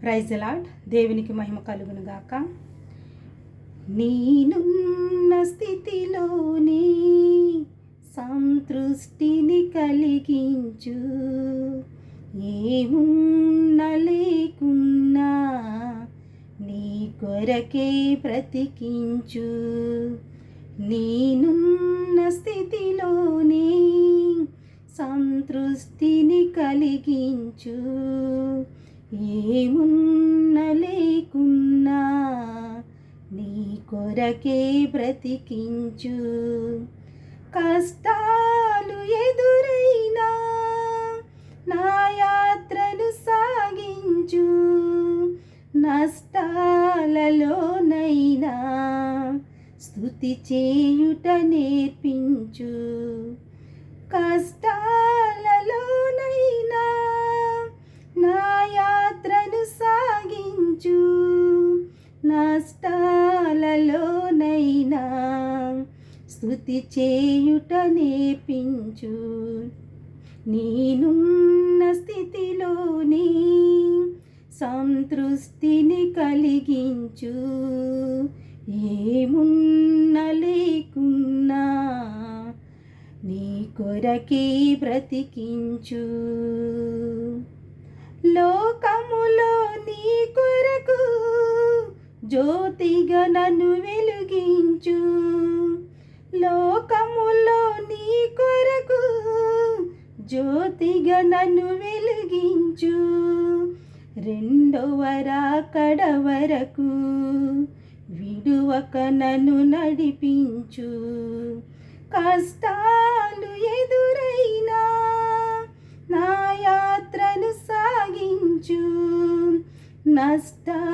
Praise the lord. దేవునికి మహిమ కలుగును గాక. నేనున్న స్థితిలోనే సంతృష్టిని కలిగించు, ఏమున్నా లేకున్నా నీ కొరకే బ్రతికించు. నేనున్న స్థితిలోనే సంతృష్టిని కలిగించు, ఏమున్నా లేకున్నా నీ కొరకే బ్రతికించు. కష్టాలు ఎదురైనా నా యాత్రను సాగించు, నష్టాలలోనైనా స్తుతి చేయుట నేర్పించు. కష్టాలలోనైనా నా యాత్రను సాగించు, నష్టాలలోనైనా స్తుతి చేయుట నేర్పించు. నేనున్న స్థితిలోనే సంతృష్టిని కలిగించు, ఏమున్నా లేకున్నా నీ కొరకే బ్రతికించు. లోకములో నీ కొరకు జ్యోతిగా నన్ను వెలిగించు. లోకములో నీ కొరకు జ్యోతిగా నన్ను వెలిగించు. రెండవ రాకడ వరకు విడువక నన్ను నడిపించు. కష్టాలు ఎదురైనా నా యాత్రను సాగించు, నష్టాలలోనైనా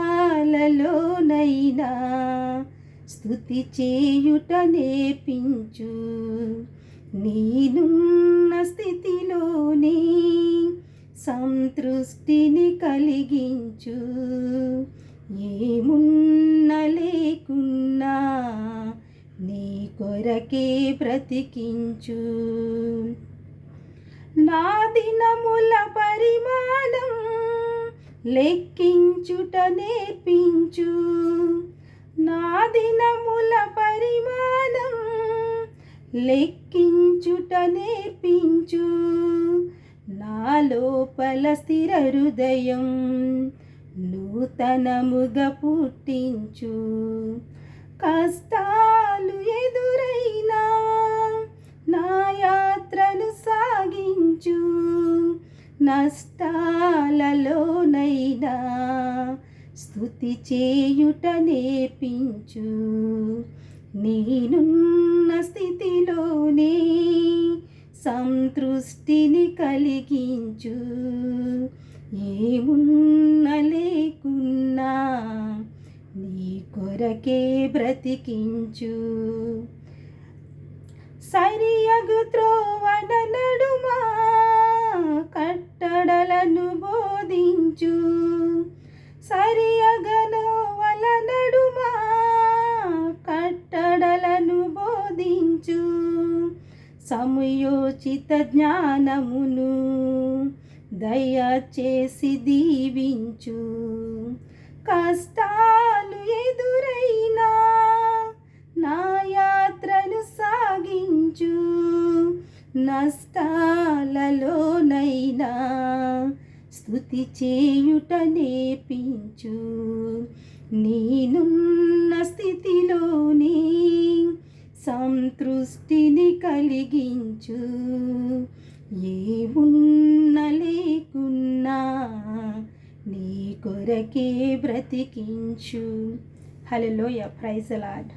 స్తుతి చేయుట నేర్పించు. నేనున్న స్థితిలోనే సంతృష్టిని కలిగించు, ఏమున్నా లేకున్నా నీ కొరకే బ్రతికించు. నా దినముల పరిమాణం లెక్కించుట నేర్పించు. నా దినముల పరిమాణం లెక్కించుట నేర్పించు. నా లోపల స్థిర హృదయం నూతనముగా పుట్టించు. కష్టాలు ఎదురైనా నా యాత్రను సాగించు, నష్టాలలోనైనా స్తుతి చేయుట నేర్పించు. నేనున్న స్థితిలోనే సంతృష్టిని కలిగించు, ఏమున్నా లేకున్నా నీ కొరకే బ్రతికించు. సరియగు త్రోవన నడుమా కట్టడలను బోధించు. సరియగనోవల నడుమా కట్టడలను బోధించు. సమయోచిత జ్ఞానమును దయచేసి దీవించు. కష్టాలు ఎదురైనా నా యాత్రను సాగించు, నష్టాలలోనైనా స్తుతి చేయుట నేర్పించు. నేనున్న స్థితిలోనే సంతృష్టిని కలిగించు, ఏమున్నా లేకున్నా నీ కొరకే బ్రతికించు. హల్లెలూయా. Praise the lord.